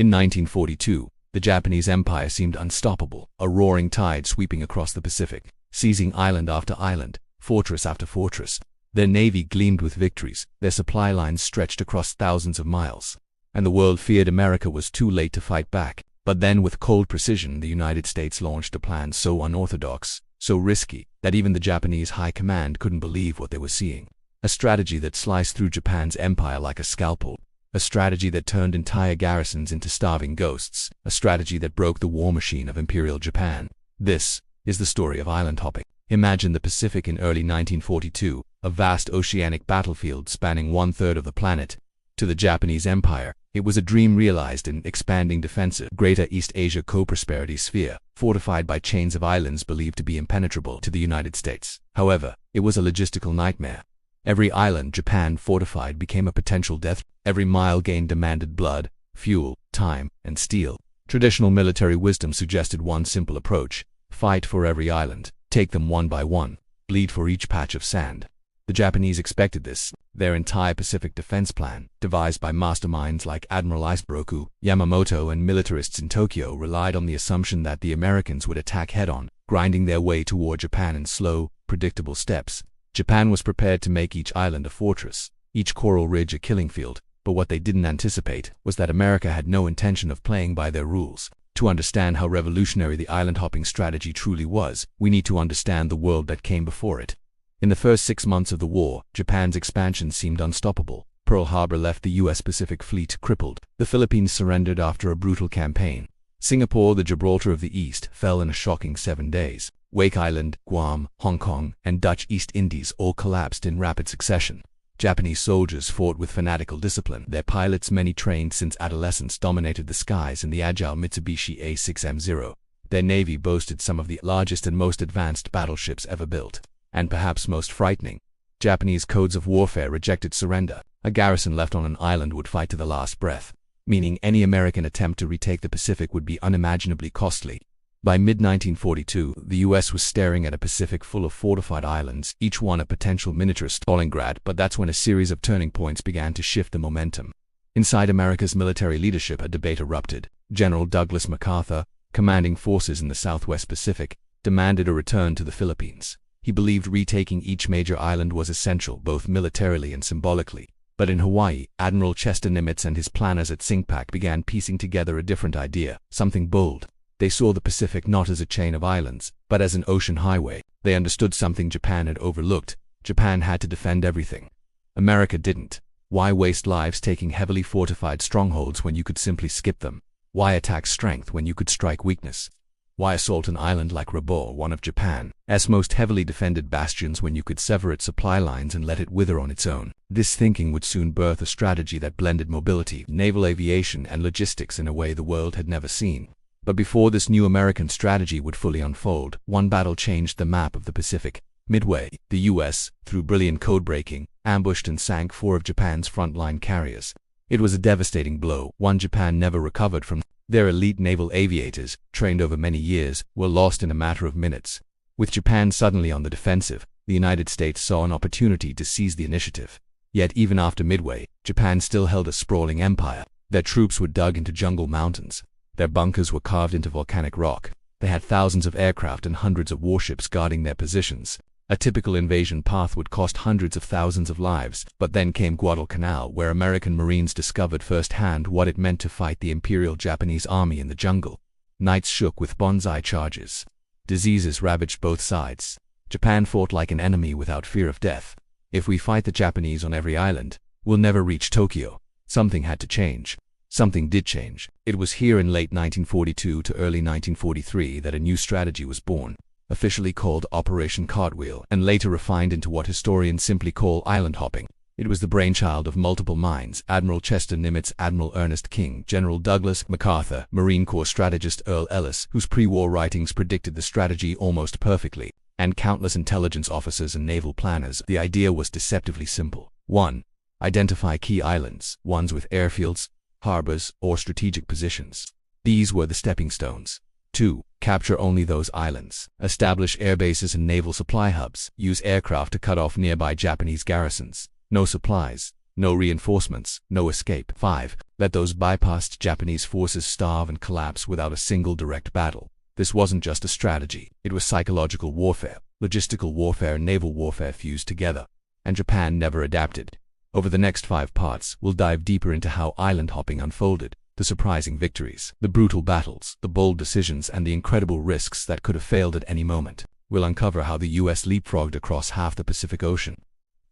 In 1942, the Japanese Empire seemed unstoppable, a roaring tide sweeping across the Pacific, seizing island after island, fortress after fortress. Their navy gleamed with victories, their supply lines stretched across thousands of miles. And the world feared America was too late to fight back. But then with cold precision, the United States launched a plan so unorthodox, so risky, that even the Japanese high command couldn't believe what they were seeing. A strategy that sliced through Japan's empire like a scalpel. A strategy that turned entire garrisons into starving ghosts. A strategy that broke the war machine of Imperial Japan. This is the story of island hopping. Imagine the Pacific in early 1942, a vast oceanic battlefield spanning 1/3 of the planet. To the Japanese Empire, it was a dream realized in expanding defensive Greater East Asia co-prosperity sphere, fortified by chains of islands believed to be impenetrable to the United States. However, it was a logistical nightmare. Every island Japan fortified became a potential death. Every mile gained demanded blood, fuel, time, and steel. Traditional military wisdom suggested one simple approach: fight for every island, take them one by one, bleed for each patch of sand. The Japanese expected this. Their entire Pacific defense plan, devised by masterminds like Admiral Isebroku, Yamamoto, and militarists in Tokyo, relied on the assumption that the Americans would attack head-on, grinding their way toward Japan in slow, predictable steps. Japan was prepared to make each island a fortress, each coral ridge a killing field, but what they didn't anticipate was that America had no intention of playing by their rules. To understand how revolutionary the island-hopping strategy truly was, we need to understand the world that came before it. In the first 6 months of the war, Japan's expansion seemed unstoppable. Pearl Harbor left the U.S. Pacific Fleet crippled. The Philippines surrendered after a brutal campaign. Singapore, the Gibraltar of the East, fell in a shocking 7 days. Wake Island, Guam, Hong Kong, and Dutch East Indies all collapsed in rapid succession. Japanese soldiers fought with fanatical discipline. Their pilots, many trained since adolescence, dominated the skies in the agile Mitsubishi A6M0. Their navy boasted some of the largest and most advanced battleships ever built. And perhaps most frightening, Japanese codes of warfare rejected surrender. A garrison left on an island would fight to the last breath, meaning any American attempt to retake the Pacific would be unimaginably costly. By mid-1942, the U.S. was staring at a Pacific full of fortified islands, each one a potential miniature Stalingrad, but that's when a series of turning points began to shift the momentum. Inside America's military leadership, a debate erupted. General Douglas MacArthur, commanding forces in the Southwest Pacific, demanded a return to the Philippines. He believed retaking each major island was essential, both militarily and symbolically. But in Hawaii, Admiral Chester Nimitz and his planners at CINCPAC began piecing together a different idea, something bold. They saw the Pacific not as a chain of islands, but as an ocean highway. They understood something Japan had overlooked. Japan had to defend everything. America didn't. Why waste lives taking heavily fortified strongholds when you could simply skip them? Why attack strength when you could strike weakness? Why assault an island like Rabaul, one of Japan's most heavily defended bastions, when you could sever its supply lines and let it wither on its own? This thinking would soon birth a strategy that blended mobility, naval aviation, and logistics in a way the world had never seen. But before this new American strategy would fully unfold, one battle changed the map of the Pacific. Midway, the U.S., through brilliant code-breaking, ambushed and sank 4 of Japan's frontline carriers. It was a devastating blow, one Japan never recovered from. Their elite naval aviators, trained over many years, were lost in a matter of minutes. With Japan suddenly on the defensive, the United States saw an opportunity to seize the initiative. Yet even after Midway, Japan still held a sprawling empire. Their troops were dug into jungle mountains. Their bunkers were carved into volcanic rock. They had thousands of aircraft and hundreds of warships guarding their positions. A typical invasion path would cost hundreds of thousands of lives. But then came Guadalcanal, where American Marines discovered firsthand what it meant to fight the Imperial Japanese Army in the jungle. Nights shook with bonsai charges. Diseases ravaged both sides. Japan fought like an enemy without fear of death. If we fight the Japanese on every island, we'll never reach Tokyo. Something had to change. Something did change. It was here in late 1942 to early 1943 that a new strategy was born, officially called Operation Cartwheel, and later refined into what historians simply call island hopping. It was the brainchild of multiple minds: Admiral Chester Nimitz, Admiral Ernest King, General Douglas MacArthur, Marine Corps strategist Earl Ellis, whose pre-war writings predicted the strategy almost perfectly, and countless intelligence officers and naval planners. The idea was deceptively simple. 1. Identify key islands, ones with airfields, harbors, or strategic positions. These were the stepping stones. 2. Capture only those islands. Establish airbases and naval supply hubs. Use aircraft to cut off nearby Japanese garrisons. No supplies, No reinforcements, no escape. 5. Let those bypassed Japanese forces starve and collapse without a single direct battle. This wasn't just a strategy, it was psychological warfare, logistical warfare and naval warfare fused together. And Japan never adapted. Over the next 5 parts, we'll dive deeper into how island hopping unfolded, the surprising victories, the brutal battles, the bold decisions, and the incredible risks that could have failed at any moment. We'll uncover how the US leapfrogged across half the Pacific Ocean,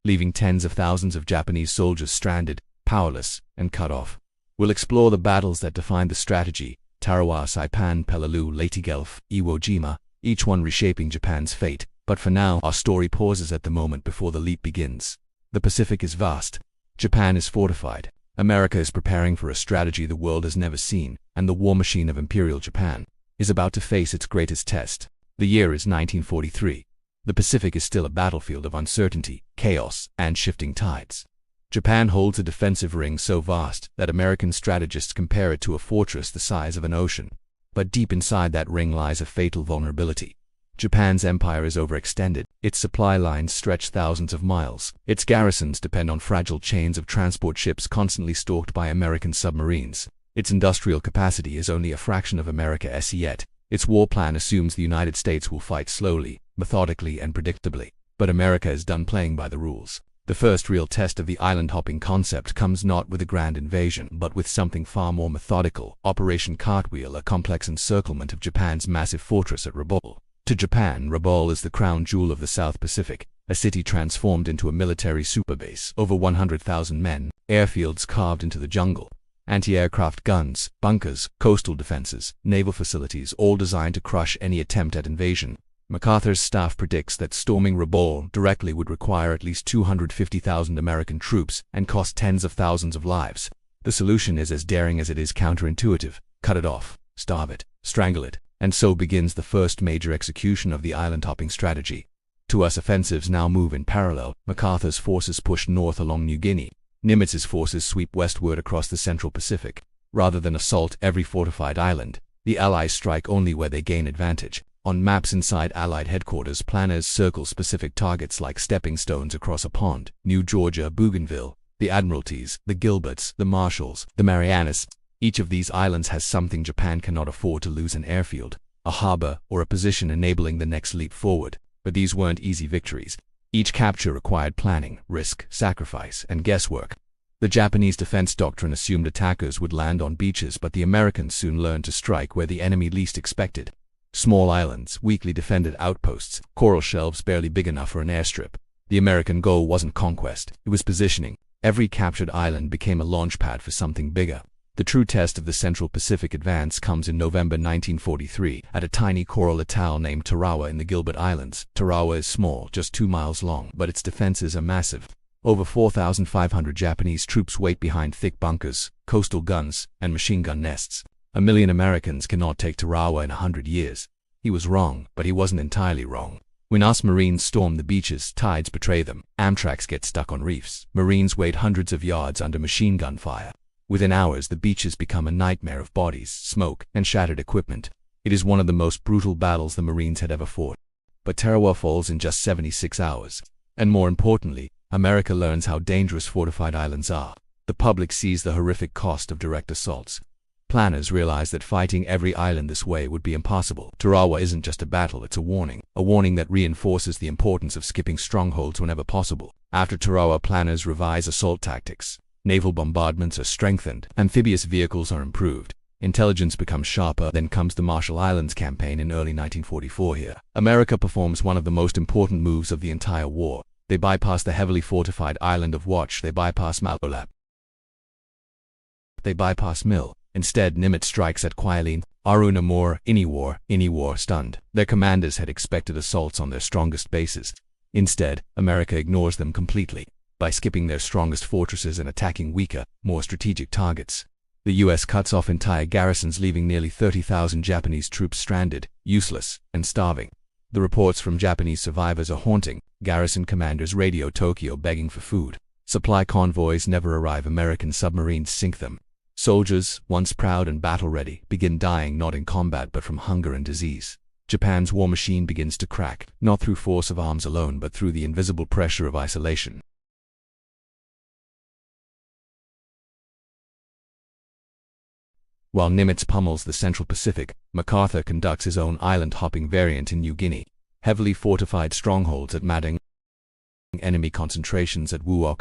leaving tens of thousands of Japanese soldiers stranded, powerless, and cut off. We'll explore the battles that defined the strategy: Tarawa, Saipan, Peleliu, Leyte, Iwo Jima, each one reshaping Japan's fate. But for now, our story pauses at the moment before the leap begins. The Pacific is vast. Japan is fortified. America is preparing for a strategy the world has never seen, and the war machine of Imperial Japan is about to face its greatest test. The year is 1943. The Pacific is still a battlefield of uncertainty, chaos, and shifting tides. Japan holds a defensive ring so vast that American strategists compare it to a fortress the size of an ocean. But deep inside that ring lies a fatal vulnerability. Japan's empire is overextended. Its supply lines stretch thousands of miles. Its garrisons depend on fragile chains of transport ships constantly stalked by American submarines. Its industrial capacity is only a fraction of America's yet. Its war plan assumes the United States will fight slowly, methodically, and predictably. But America is done playing by the rules. The first real test of the island-hopping concept comes not with a grand invasion, but with something far more methodical: Operation Cartwheel, a complex encirclement of Japan's massive fortress at Rabaul. To Japan, Rabaul is the crown jewel of the South Pacific, a city transformed into a military superbase. Over 100,000 men, airfields carved into the jungle, anti-aircraft guns, bunkers, coastal defenses, naval facilities, all designed to crush any attempt at invasion. MacArthur's staff predicts that storming Rabaul directly would require at least 250,000 American troops and cost tens of thousands of lives. The solution is as daring as it is counterintuitive: cut it off, starve it, strangle it. And so begins the first major execution of the island-hopping strategy. To us, offensives now move in parallel. MacArthur's forces push north along New Guinea. Nimitz's forces sweep westward across the Central Pacific. Rather than assault every fortified island, the Allies strike only where they gain advantage. On maps inside Allied headquarters, planners circle specific targets like stepping stones across a pond: New Georgia, Bougainville, the Admiralties, the Gilberts, the Marshalls, the Marianas. Each of these islands has something Japan cannot afford to lose: an airfield, a harbor, or a position enabling the next leap forward. But these weren't easy victories. Each capture required planning, risk, sacrifice, and guesswork. The Japanese defense doctrine assumed attackers would land on beaches, but the Americans soon learned to strike where the enemy least expected. Small islands, weakly defended outposts, coral shelves barely big enough for an airstrip. The American goal wasn't conquest, it was positioning. Every captured island became a launch pad for something bigger. The true test of the Central Pacific advance comes in November 1943 at a tiny coral atoll named Tarawa in the Gilbert Islands. Tarawa is small, just 2 miles long, but its defenses are massive. Over 4,500 Japanese troops wait behind thick bunkers, coastal guns, and machine gun nests. 1 million Americans cannot take Tarawa in 100 years. He was wrong, but he wasn't entirely wrong. When us Marines storm the beaches, tides betray them. Amtraks get stuck on reefs. Marines wait hundreds of yards under machine gun fire. Within hours, the beaches become a nightmare of bodies, smoke, and shattered equipment. It is one of the most brutal battles the Marines had ever fought. But Tarawa falls in just 76 hours. And more importantly, America learns how dangerous fortified islands are. The public sees the horrific cost of direct assaults. Planners realize that fighting every island this way would be impossible. Tarawa isn't just a battle, it's a warning that reinforces the importance of skipping strongholds whenever possible. After Tarawa, planners revise assault tactics. Naval bombardments are strengthened, amphibious vehicles are improved, intelligence becomes sharper. Then comes the Marshall Islands campaign in early 1944 here. America performs one of the most important moves of the entire war. They bypass the heavily fortified island of Watch, they bypass Malolap. They bypass Mill. Instead, Nimitz strikes at Kwajalein, Arunamur, Iniwar, stunned. Their commanders had expected assaults on their strongest bases. Instead, America ignores them completely by skipping their strongest fortresses and attacking weaker, more strategic targets. The US cuts off entire garrisons, leaving nearly 30,000 Japanese troops stranded, useless, and starving. The reports from Japanese survivors are haunting. Garrison commanders radio Tokyo begging for food. Supply convoys never arrive. American submarines sink them. Soldiers, once proud and battle-ready, begin dying not in combat but from hunger and disease. Japan's war machine begins to crack, not through force of arms alone but through the invisible pressure of isolation. While Nimitz pummels the Central Pacific, MacArthur conducts his own island-hopping variant in New Guinea. Heavily fortified strongholds at Madang, enemy concentrations at Woook,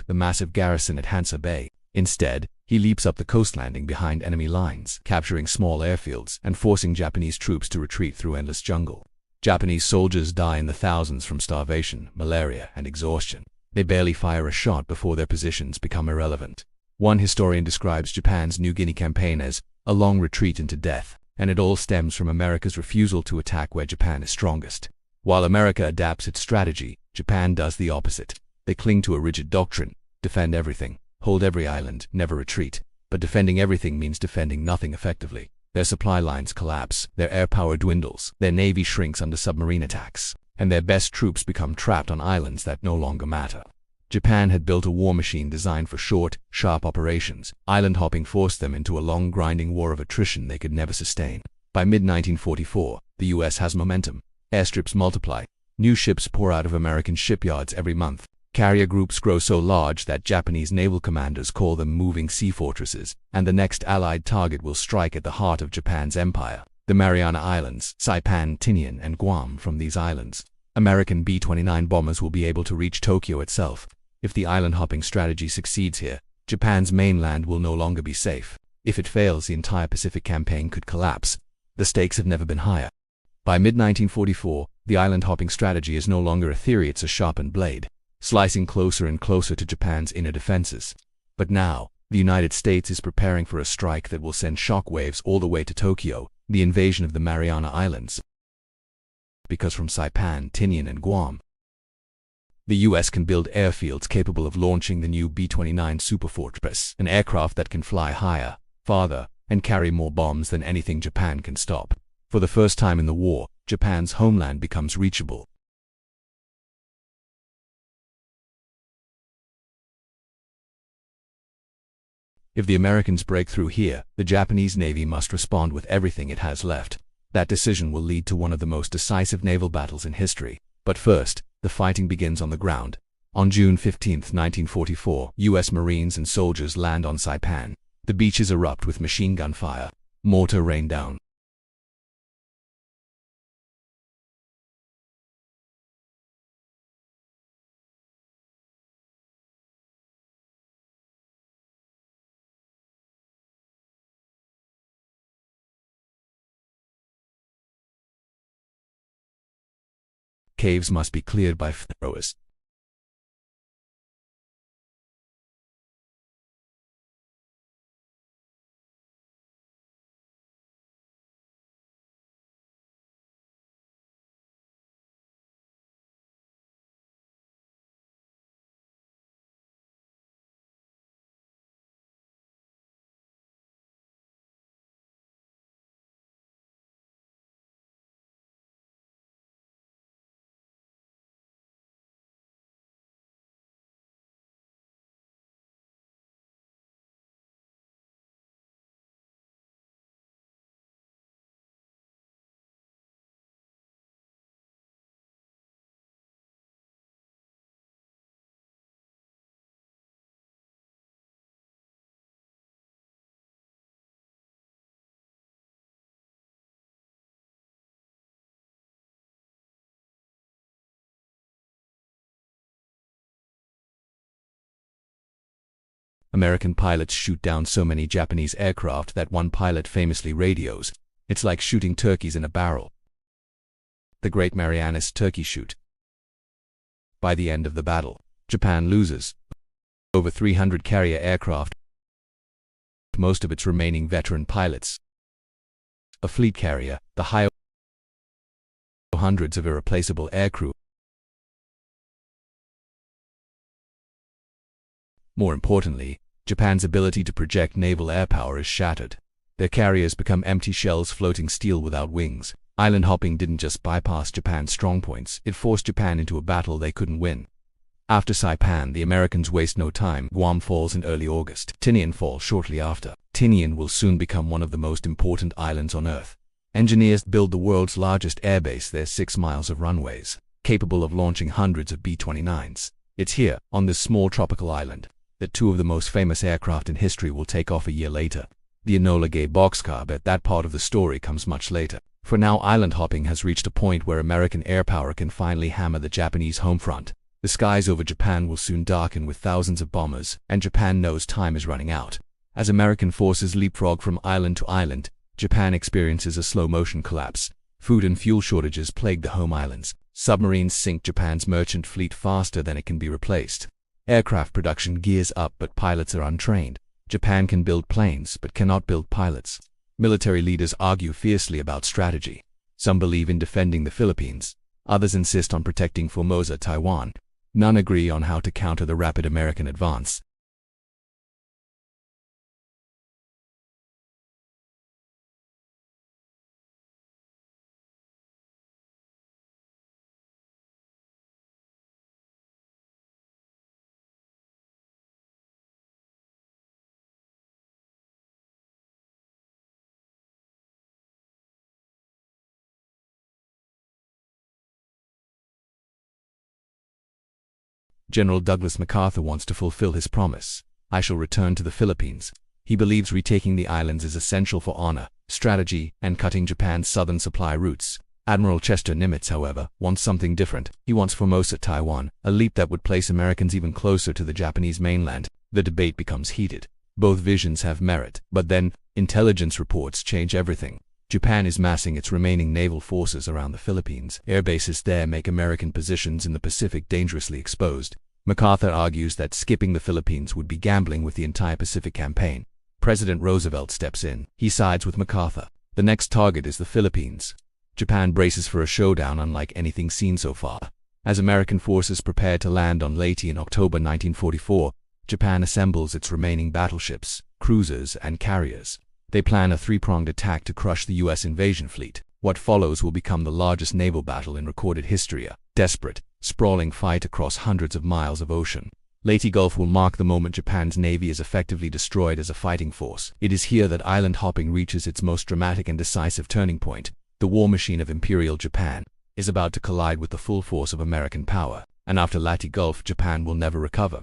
the massive garrison at Hansa Bay. Instead, he leaps up the coast, landing behind enemy lines, capturing small airfields and forcing Japanese troops to retreat through endless jungle. Japanese soldiers die in the thousands from starvation, malaria, and exhaustion. They barely fire a shot before their positions become irrelevant. One historian describes Japan's New Guinea campaign as a long retreat into death, and it all stems from America's refusal to attack where Japan is strongest. While America adapts its strategy, Japan does the opposite. They cling to a rigid doctrine: defend everything, hold every island, never retreat. But defending everything means defending nothing effectively. Their supply lines collapse, their air power dwindles, their navy shrinks under submarine attacks, and their best troops become trapped on islands that no longer matter. Japan had built a war machine designed for short, sharp operations. Island hopping forced them into a long, grinding war of attrition they could never sustain. By mid-1944, the US has momentum. Airstrips multiply. New ships pour out of American shipyards every month. Carrier groups grow so large that Japanese naval commanders call them moving sea fortresses, and the next Allied target will strike at the heart of Japan's empire. The Mariana Islands, Saipan, Tinian, and Guam. From these islands, American B-29 bombers will be able to reach Tokyo itself. If the island-hopping strategy succeeds here, Japan's mainland will no longer be safe. If it fails, the entire Pacific campaign could collapse. The stakes have never been higher. By mid-1944, the island-hopping strategy is no longer a theory, it's a sharpened blade, slicing closer and closer to Japan's inner defenses. But now, the United States is preparing for a strike that will send shockwaves all the way to Tokyo, the invasion of the Mariana Islands. Because from Saipan, Tinian, and Guam, the US can build airfields capable of launching the new B-29 Superfortress, an aircraft that can fly higher, farther, and carry more bombs than anything Japan can stop. For the first time in the war, Japan's homeland becomes reachable. If the Americans break through here, the Japanese Navy must respond with everything it has left. That decision will lead to one of the most decisive naval battles in history. But first, the fighting begins on the ground. On June 15, 1944, US Marines and soldiers land on Saipan. The beaches erupt with machine gun fire. Mortar rain down. Caves must be cleared by flamethrowers. American pilots shoot down so many Japanese aircraft that one pilot famously radios, "It's like shooting turkeys in a barrel." The Great Marianas Turkey Shoot. By the end of the battle, Japan loses over 300 carrier aircraft, most of its remaining veteran pilots, a fleet carrier, the Hyo, hundreds of irreplaceable aircrew. More importantly, Japan's ability to project naval air power is shattered. Their carriers become empty shells floating steel without wings. Island hopping didn't just bypass Japan's strongpoints, it forced Japan into a battle they couldn't win. After Saipan, the Americans waste no time. Guam falls in early August. Tinian falls shortly after. Tinian will soon become one of the most important islands on Earth. Engineers build the world's largest airbase there, 6 miles of runways, capable of launching hundreds of B-29s. It's here, on this small tropical island, that 2 of the most famous aircraft in history will take off a year later. The Enola Gay boxcar, but that part of the story comes much later. For now, island hopping has reached a point where American air power can finally hammer the Japanese home front. The skies over Japan will soon darken with thousands of bombers, and Japan knows time is running out. As American forces leapfrog from island to island, Japan experiences a slow-motion collapse. Food and fuel shortages plague the home islands. Submarines sink Japan's merchant fleet faster than it can be replaced. Aircraft production gears up, but pilots are untrained. Japan can build planes, but cannot build pilots. Military leaders argue fiercely about strategy. Some believe in defending the Philippines. Others insist on protecting Formosa, Taiwan. None agree on how to counter the rapid American advance. General Douglas MacArthur wants to fulfill his promise. I shall return to the Philippines. He believes retaking the islands is essential for honor, strategy, and cutting Japan's southern supply routes. Admiral Chester Nimitz, however, wants something different. He wants Formosa, Taiwan, a leap that would place Americans even closer to the Japanese mainland. The debate becomes heated. Both visions have merit, but then, intelligence reports change everything. Japan is massing its remaining naval forces around the Philippines. Airbases there make American positions in the Pacific dangerously exposed. MacArthur argues that skipping the Philippines would be gambling with the entire Pacific campaign. President Roosevelt steps in. He sides with MacArthur. The next target is the Philippines. Japan braces for a showdown unlike anything seen so far. As American forces prepare to land on Leyte in October 1944, Japan assembles its remaining battleships, cruisers, and carriers. They plan a three-pronged attack to crush the U.S. invasion fleet. What follows will become the largest naval battle in recorded history, a desperate, sprawling fight across hundreds of miles of ocean. Leyte Gulf will mark the moment Japan's navy is effectively destroyed as a fighting force. It is here that island hopping reaches its most dramatic and decisive turning point. The war machine of Imperial Japan is about to collide with the full force of American power, and after Leyte Gulf, Japan will never recover.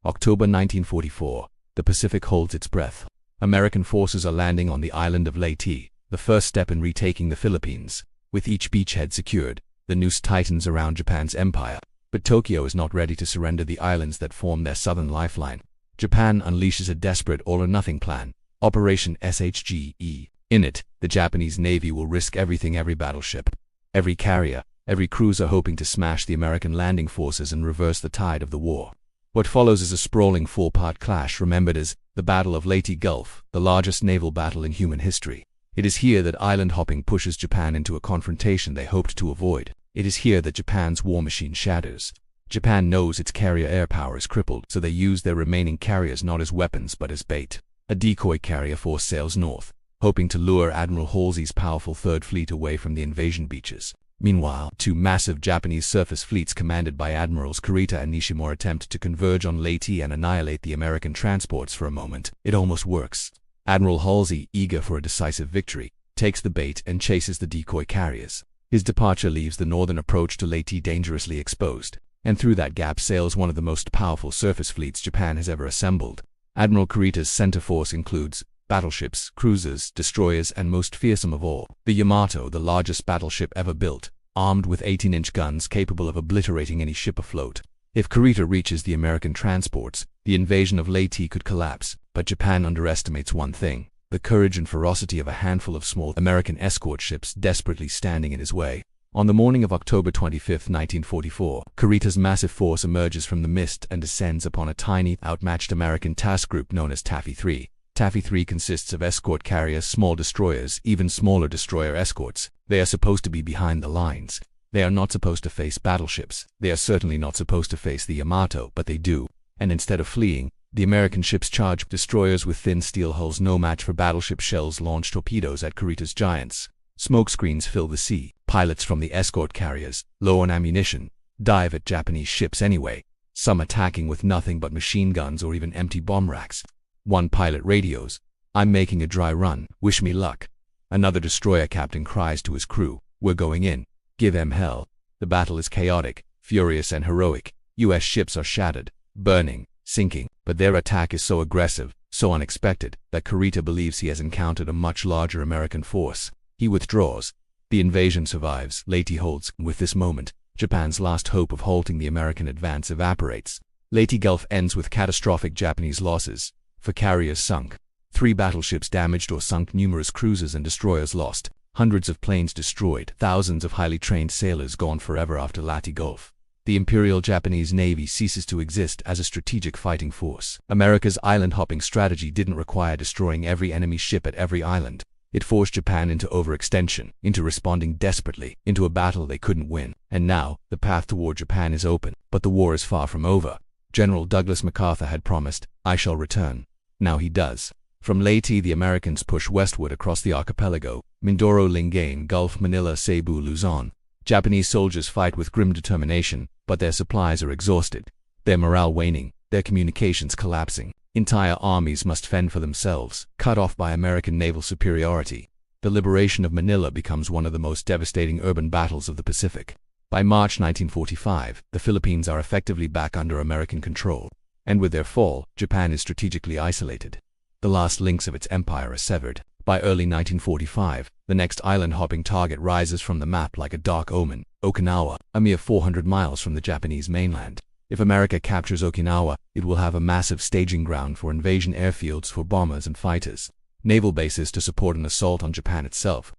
October 1944. The Pacific holds its breath. American forces are landing on the island of Leyte, the first step in retaking the Philippines. With each beachhead secured, the noose tightens around Japan's empire. But Tokyo is not ready to surrender the islands that form their southern lifeline. Japan unleashes a desperate all-or-nothing plan, Operation SHGE. In it, the Japanese Navy will risk everything, every battleship, every carrier, every cruiser, hoping to smash the American landing forces and reverse the tide of the war. What follows is a sprawling four-part clash remembered as the Battle of Leyte Gulf, the largest naval battle in human history. It is here that island hopping pushes Japan into a confrontation they hoped to avoid. It is here that Japan's war machine shatters. Japan knows its carrier air power is crippled, so they use their remaining carriers not as weapons but as bait. A decoy carrier force sails north, hoping to lure Admiral Halsey's powerful Third Fleet away from the invasion beaches. Meanwhile, two massive Japanese surface fleets commanded by Admirals Kurita and Nishimura attempt to converge on Leyte and annihilate the American transports for a moment. It almost works. Admiral Halsey, eager for a decisive victory, takes the bait and chases the decoy carriers. His departure leaves the northern approach to Leyte dangerously exposed, and through that gap sails one of the most powerful surface fleets Japan has ever assembled. Admiral Kurita's center force includes battleships, cruisers, destroyers, and most fearsome of all, the Yamato, the largest battleship ever built, armed with 18-inch guns capable of obliterating any ship afloat. If Kurita reaches the American transports, the invasion of Leyte could collapse, but Japan underestimates one thing: the courage and ferocity of a handful of small American escort ships desperately standing in his way. On the morning of October 25, 1944, Kurita's massive force emerges from the mist and descends upon a tiny, outmatched American task group known as Taffy 3. Taffy 3 consists of escort carriers, small destroyers, even smaller destroyer escorts. They are supposed to be behind the lines. They are not supposed to face battleships. They are certainly not supposed to face the Yamato, but they do. And instead of fleeing, the American ships charge. Destroyers with thin steel hulls, no match for battleship shells, launch torpedoes at Kurita's giants. Smoke screens fill the sea. Pilots from the escort carriers, low on ammunition, dive at Japanese ships anyway, some attacking with nothing but machine guns or even empty bomb racks. One pilot radios, "I'm making a dry run, wish me luck." Another destroyer captain cries to his crew, "We're going in, give 'em hell." The battle is chaotic, furious, and heroic. US ships are shattered, burning, sinking, but their attack is so aggressive, so unexpected that Kurita believes he has encountered a much larger American force. He withdraws. The invasion survives. Leyte holds. With this moment, Japan's last hope of halting the American advance evaporates. Leyte Gulf ends with catastrophic Japanese losses. 4 carriers sunk, 3 battleships damaged or sunk, numerous cruisers and destroyers lost, hundreds of planes destroyed, thousands of highly trained sailors gone forever after Leyte Gulf. The Imperial Japanese Navy ceases to exist as a strategic fighting force. America's island-hopping strategy didn't require destroying every enemy ship at every island. It forced Japan into overextension, into responding desperately, into a battle they couldn't win. And now, the path toward Japan is open, but the war is far from over. General Douglas MacArthur had promised, "I shall return." Now he does. From Leyte, the Americans push westward across the archipelago, Mindoro, Lingayen, Gulf, Manila, Cebu, Luzon. Japanese soldiers fight with grim determination, but their supplies are exhausted, their morale waning, their communications collapsing. Entire armies must fend for themselves, cut off by American naval superiority. The liberation of Manila becomes one of the most devastating urban battles of the Pacific. By March 1945, the Philippines are effectively back under American control, and with their fall, Japan is strategically isolated. The last links of its empire are severed. By early 1945, the next island-hopping target rises from the map like a dark omen: Okinawa, a mere 400 miles from the Japanese mainland. If America captures Okinawa, it will have a massive staging ground for invasion airfields for bombers and fighters, naval bases to support an assault on Japan itself.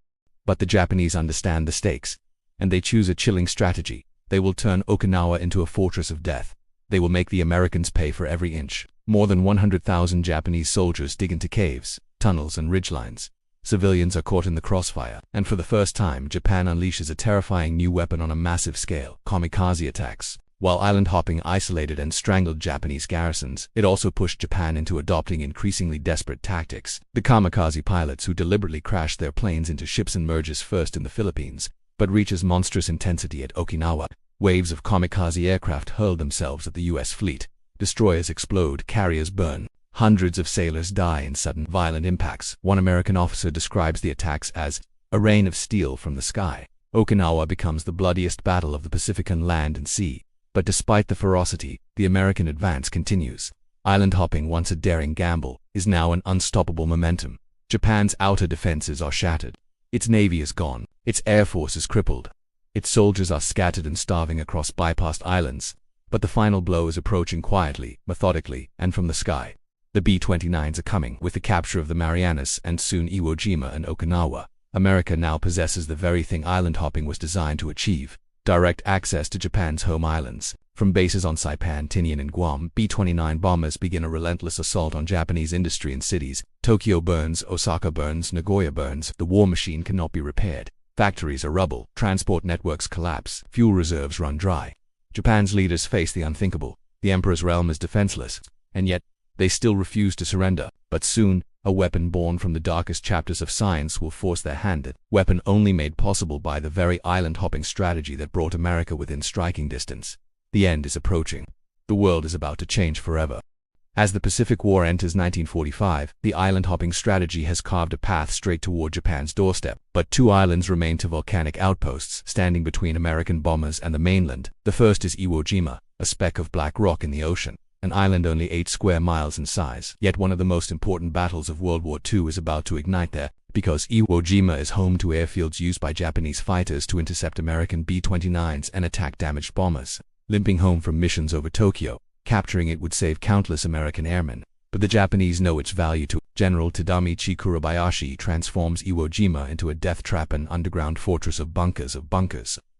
But the Japanese understand the stakes, and they choose a chilling strategy. They will turn Okinawa into a fortress of death. They will make the Americans pay for every inch. More than 100,000 Japanese soldiers dig into caves, tunnels, and ridgelines. Civilians are caught in the crossfire, and for the first time, Japan unleashes a terrifying new weapon on a massive scale: kamikaze attacks. While island-hopping isolated and strangled Japanese garrisons, it also pushed Japan into adopting increasingly desperate tactics. The kamikaze pilots who deliberately crashed their planes into ships emerges first in the Philippines, but reaches monstrous intensity at Okinawa. Waves of kamikaze aircraft hurl themselves at the U.S. fleet. Destroyers explode, carriers burn. Hundreds of sailors die in sudden, violent impacts. One American officer describes the attacks as a rain of steel from the sky. Okinawa becomes the bloodiest battle of the Pacific on land and sea. But despite the ferocity, the American advance continues. Island hopping, once a daring gamble, is now an unstoppable momentum. Japan's outer defenses are shattered. Its navy is gone. Its air force is crippled. Its soldiers are scattered and starving across bypassed islands. But the final blow is approaching quietly, methodically, and from the sky. The B-29s are coming. With the capture of the Marianas and soon Iwo Jima and Okinawa, America now possesses the very thing island hopping was designed to achieve: direct access to Japan's home islands. From bases on Saipan, Tinian, and Guam, B-29 bombers begin a relentless assault on Japanese industry and cities. Tokyo burns, Osaka burns, Nagoya burns. The war machine cannot be repaired. Factories are rubble, transport networks collapse, fuel reserves run dry. Japan's leaders face the unthinkable. The emperor's realm is defenseless, and yet they still refuse to surrender. But soon, a weapon born from the darkest chapters of science will force their hand. A weapon only made possible by the very island-hopping strategy that brought America within striking distance. The end is approaching. The world is about to change forever. As the Pacific War enters 1945, the island-hopping strategy has carved a path straight toward Japan's doorstep. But 2 islands remain, to volcanic outposts standing between American bombers and the mainland. The first is Iwo Jima, a speck of black rock in the ocean. An island only 8 square miles in size. Yet one of the most important battles of World War II is about to ignite there, because Iwo Jima is home to airfields used by Japanese fighters to intercept American B-29s and attack damaged bombers. Limping home from missions over Tokyo, capturing it would save countless American airmen. But the Japanese know its value too. General Tadamichi Kurabayashi transforms Iwo Jima into a death trap, an underground fortress of bunkers,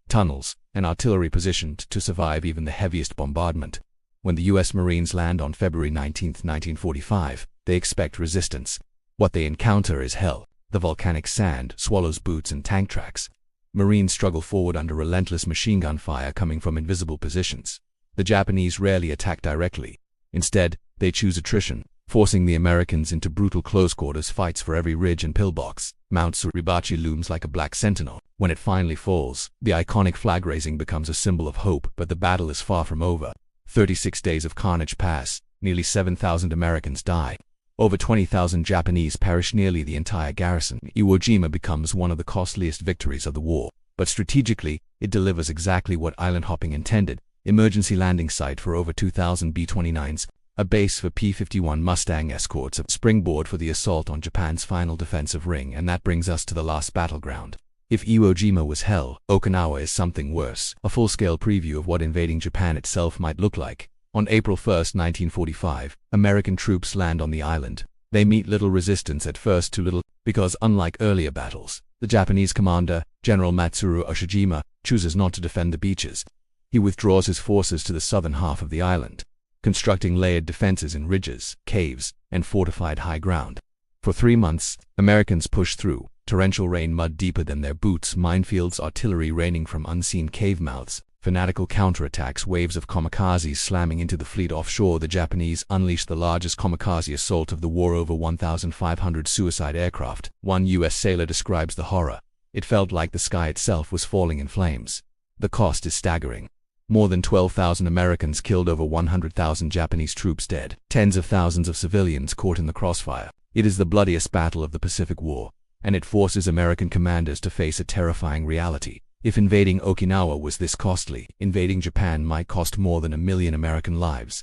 tunnels, and artillery positioned to survive even the heaviest bombardment. When the U.S. Marines land on February 19, 1945, they expect resistance. What they encounter is hell. The volcanic sand swallows boots and tank tracks. Marines struggle forward under relentless machine gun fire coming from invisible positions. The Japanese rarely attack directly. Instead, they choose attrition, forcing the Americans into brutal close-quarters fights for every ridge and pillbox. Mount Suribachi looms like a black sentinel. When it finally falls, the iconic flag raising becomes a symbol of hope, but the battle is far from over. 36 days of carnage pass. Nearly 7,000 Americans die. Over 20,000 Japanese perish, nearly the entire garrison. Iwo Jima becomes one of the costliest victories of the war. But strategically, it delivers exactly what island hopping intended: emergency landing site for over 2,000 B-29s, a base for P-51 Mustang escorts, a springboard for the assault on Japan's final defensive ring. And that brings us to the last battleground. If Iwo Jima was hell, Okinawa is something worse. A full-scale preview of what invading Japan itself might look like. On April 1, 1945, American troops land on the island. They meet little resistance at first, too little, because unlike earlier battles, the Japanese commander, General Matsuru Oshijima, chooses not to defend the beaches. He withdraws his forces to the southern half of the island, constructing layered defenses in ridges, caves, and fortified high ground. For 3 months, Americans pushed through, torrential rain mud deeper than their boots, minefields, artillery raining from unseen cave mouths, fanatical counterattacks, waves of kamikazes slamming into the fleet offshore. The Japanese unleashed the largest kamikaze assault of the war, over 1,500 suicide aircraft. One U.S. sailor describes the horror. It felt like the sky itself was falling in flames. The cost is staggering. More than 12,000 Americans killed, over 100,000 Japanese troops dead, tens of thousands of civilians caught in the crossfire. It is the bloodiest battle of the Pacific War, and it forces American commanders to face a terrifying reality. If invading Okinawa was this costly, invading Japan might cost more than 1 million American lives.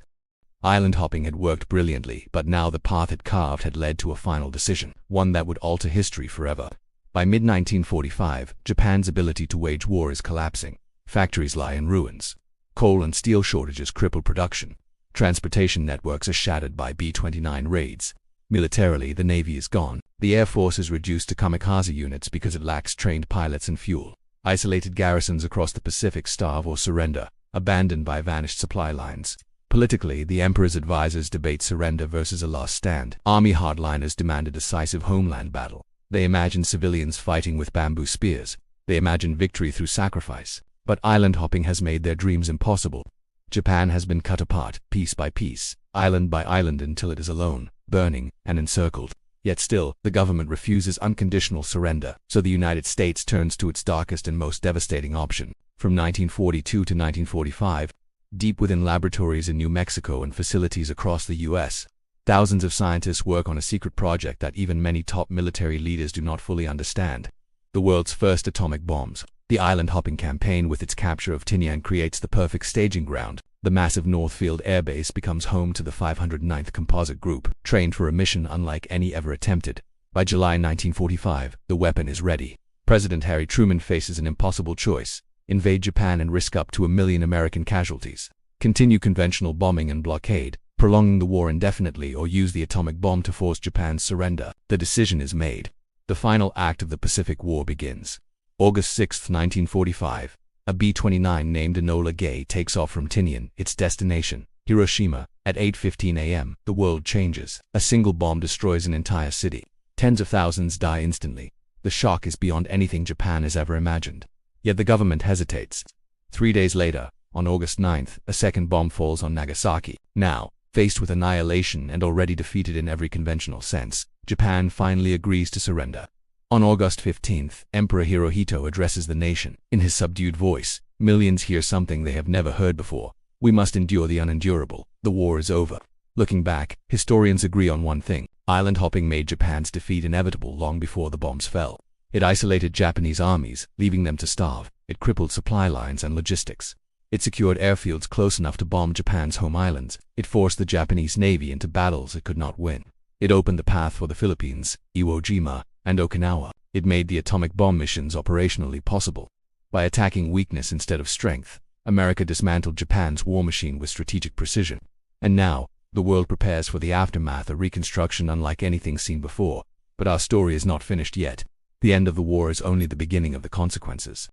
Island hopping had worked brilliantly, but now the path it carved had led to a final decision, one that would alter history forever. By mid-1945, Japan's ability to wage war is collapsing. Factories lie in ruins. Coal and steel shortages cripple production. Transportation networks are shattered by B-29 raids. Militarily, the Navy is gone. The Air Force is reduced to kamikaze units because it lacks trained pilots and fuel. Isolated garrisons across the Pacific starve or surrender, abandoned by vanished supply lines. Politically, the Emperor's advisors debate surrender versus a last stand. Army hardliners demand a decisive homeland battle. They imagine civilians fighting with bamboo spears. They imagine victory through sacrifice. But island hopping has made their dreams impossible. Japan has been cut apart, piece by piece, island by island, until it is alone, burning, and encircled. Yet still, the government refuses unconditional surrender, so the United States turns to its darkest and most devastating option. From 1942 to 1945, deep within laboratories in New Mexico and facilities across the U.S., thousands of scientists work on a secret project that even many top military leaders do not fully understand. The world's first atomic bombs. The island-hopping campaign, with its capture of Tinian, creates the perfect staging ground. The massive Northfield airbase becomes home to the 509th Composite Group, trained for a mission unlike any ever attempted. By July 1945, the weapon is ready. President Harry Truman faces an impossible choice: invade Japan and risk up to 1 million American casualties, continue conventional bombing and blockade, prolonging the war indefinitely, or use the atomic bomb to force Japan's surrender. The decision is made. The final act of the Pacific War begins. August 6, 1945. A B-29 named Enola Gay takes off from Tinian, its destination, Hiroshima. At 8:15 a.m., the world changes. A single bomb destroys an entire city. Tens of thousands die instantly. The shock is beyond anything Japan has ever imagined. Yet the government hesitates. 3 days later, on August 9th, a second bomb falls on Nagasaki. Now, faced with annihilation and already defeated in every conventional sense, Japan finally agrees to surrender. On August 15th, Emperor Hirohito addresses the nation. In his subdued voice, millions hear something they have never heard before. We must endure the unendurable. The war is over. Looking back, historians agree on one thing: island hopping made Japan's defeat inevitable long before the bombs fell. It isolated Japanese armies, leaving them to starve. It crippled supply lines and logistics. It secured airfields close enough to bomb Japan's home islands. It forced the Japanese Navy into battles it could not win. It opened the path for the Philippines, Iwo Jima, and Okinawa. It made the atomic bomb missions operationally possible. By attacking weakness instead of strength, America dismantled Japan's war machine with strategic precision. And now, the world prepares for the aftermath, a reconstruction unlike anything seen before. But our story is not finished yet. The end of the war is only the beginning of the consequences.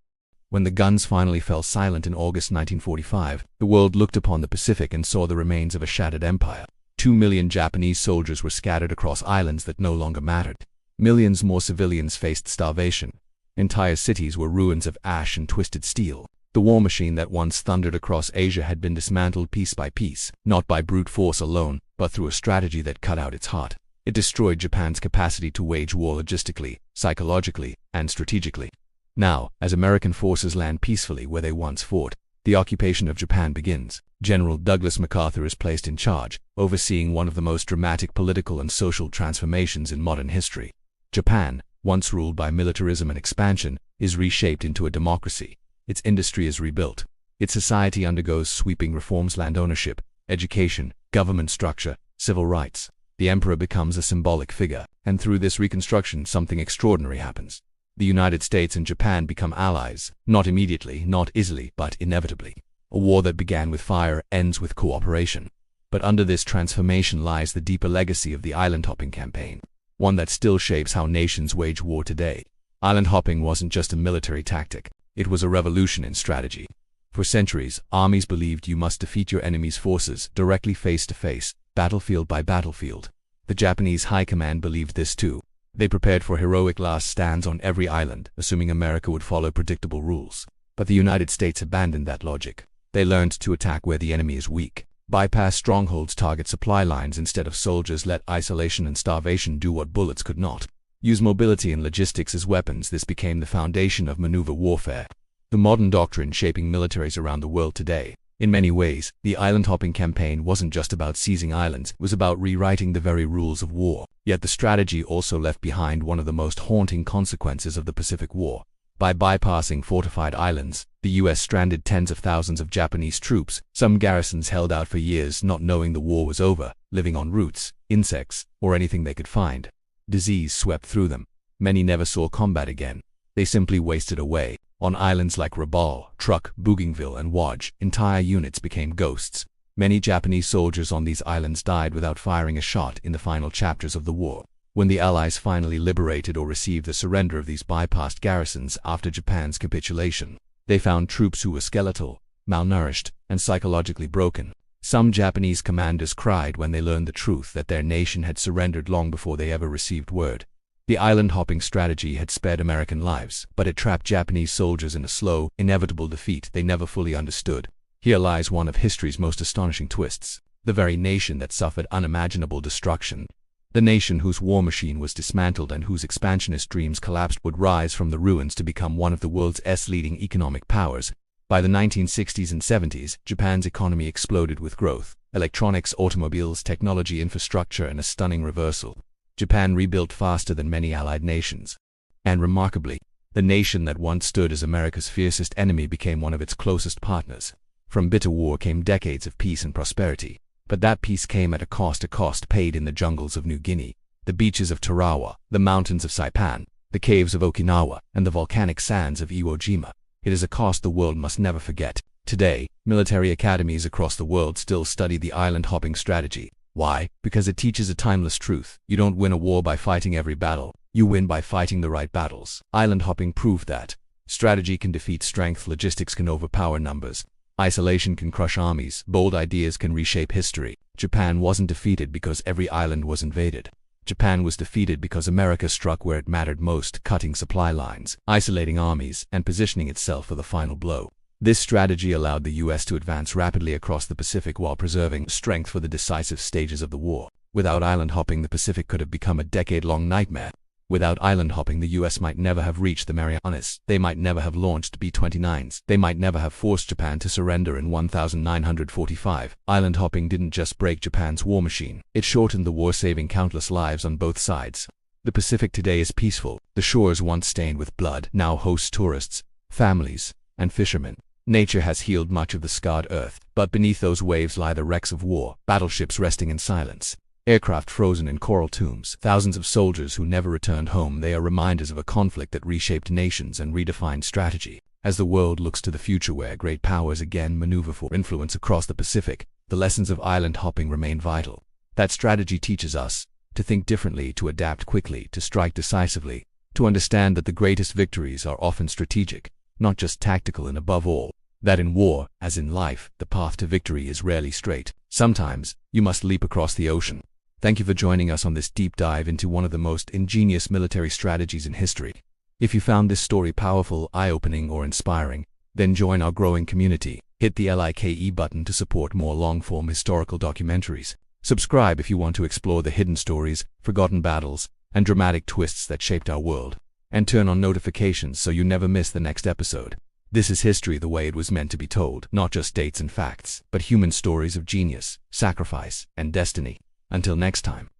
When the guns finally fell silent in August 1945, the world looked upon the Pacific and saw the remains of a shattered empire. 2 million Japanese soldiers were scattered across islands that no longer mattered. Millions more civilians faced starvation. Entire cities were ruins of ash and twisted steel. The war machine that once thundered across Asia had been dismantled piece by piece, not by brute force alone, but through a strategy that cut out its heart. It destroyed Japan's capacity to wage war logistically, psychologically, and strategically. Now, as American forces land peacefully where they once fought, the occupation of Japan begins. General Douglas MacArthur is placed in charge, overseeing one of the most dramatic political and social transformations in modern history. Japan, once ruled by militarism and expansion, is reshaped into a democracy. Its industry is rebuilt. Its society undergoes sweeping reforms: land ownership, education, government structure, civil rights. The emperor becomes a symbolic figure, and through this reconstruction something extraordinary happens. The United States and Japan become allies, not immediately, not easily, but inevitably. A war that began with fire ends with cooperation. But under this transformation lies the deeper legacy of the island-hopping campaign, one that still shapes how nations wage war today. Island-hopping wasn't just a military tactic, it was a revolution in strategy. For centuries, armies believed you must defeat your enemy's forces directly face to face, battlefield by battlefield. The Japanese high command believed this too. They prepared for heroic last stands on every island, assuming America would follow predictable rules. But the United States abandoned that logic. They learned to attack where the enemy is weak. Bypass strongholds, target supply lines instead of soldiers, let isolation and starvation do what bullets could not. Use mobility and logistics as weapons. This became the foundation of maneuver warfare, the modern doctrine shaping militaries around the world today. In many ways, the island-hopping campaign wasn't just about seizing islands, it was about rewriting the very rules of war. Yet the strategy also left behind one of the most haunting consequences of the Pacific War. By bypassing fortified islands, the US stranded tens of thousands of Japanese troops. Some garrisons held out for years not knowing the war was over, living on roots, insects, or anything they could find. Disease swept through them. Many never saw combat again. They simply wasted away. On islands like Rabaul, Truk, Bougainville, and Waj, entire units became ghosts. Many Japanese soldiers on these islands died without firing a shot in the final chapters of the war. When the Allies finally liberated or received the surrender of these bypassed garrisons after Japan's capitulation, they found troops who were skeletal, malnourished, and psychologically broken. Some Japanese commanders cried when they learned the truth that their nation had surrendered long before they ever received word. The island-hopping strategy had spared American lives, but it trapped Japanese soldiers in a slow, inevitable defeat they never fully understood. Here lies one of history's most astonishing twists. The very nation that suffered unimaginable destruction, the nation whose war machine was dismantled and whose expansionist dreams collapsed, would rise from the ruins to become one of the world's leading economic powers. By the 1960s and 70s, Japan's economy exploded with growth, electronics, automobiles, technology, infrastructure, and a stunning reversal. Japan rebuilt faster than many allied nations. And remarkably, the nation that once stood as America's fiercest enemy became one of its closest partners. From bitter war came decades of peace and prosperity. But that peace came at a cost paid in the jungles of New Guinea, the beaches of Tarawa, the mountains of Saipan, the caves of Okinawa, and the volcanic sands of Iwo Jima. It is a cost the world must never forget. Today, military academies across the world still study the island-hopping strategy. Why? Because it teaches a timeless truth. You don't win a war by fighting every battle. You win by fighting the right battles. Island-hopping proved that. Strategy can defeat strength, logistics can overpower numbers. Isolation can crush armies, bold ideas can reshape history. Japan wasn't defeated because every island was invaded. Japan was defeated because America struck where it mattered most, cutting supply lines, isolating armies, and positioning itself for the final blow. This strategy allowed the US to advance rapidly across the Pacific while preserving strength for the decisive stages of the war. Without island hopping, the Pacific could have become a decade-long nightmare. Without island hopping, the US might never have reached the Marianas. They might never have launched B-29s. They might never have forced Japan to surrender in 1945. Island hopping didn't just break Japan's war machine. It shortened the war, saving countless lives on both sides. The Pacific today is peaceful. The shores once stained with blood now host tourists, families, and fishermen. Nature has healed much of the scarred earth, but beneath those waves lie the wrecks of war, battleships resting in silence, aircraft frozen in coral tombs, thousands of soldiers who never returned home. They are reminders of a conflict that reshaped nations and redefined strategy. As the world looks to the future where great powers again maneuver for influence across the Pacific, the lessons of island hopping remain vital. That strategy teaches us to think differently, to adapt quickly, to strike decisively, to understand that the greatest victories are often strategic, not just tactical, and above all, that in war, as in life, the path to victory is rarely straight. Sometimes, you must leap across the ocean. Thank you for joining us on this deep dive into one of the most ingenious military strategies in history. If you found this story powerful, eye-opening, or inspiring, then join our growing community. Hit the like button to support more long-form historical documentaries. Subscribe if you want to explore the hidden stories, forgotten battles, and dramatic twists that shaped our world. And turn on notifications so you never miss the next episode. This is history the way it was meant to be told, not just dates and facts, but human stories of genius, sacrifice, and destiny. Until next time.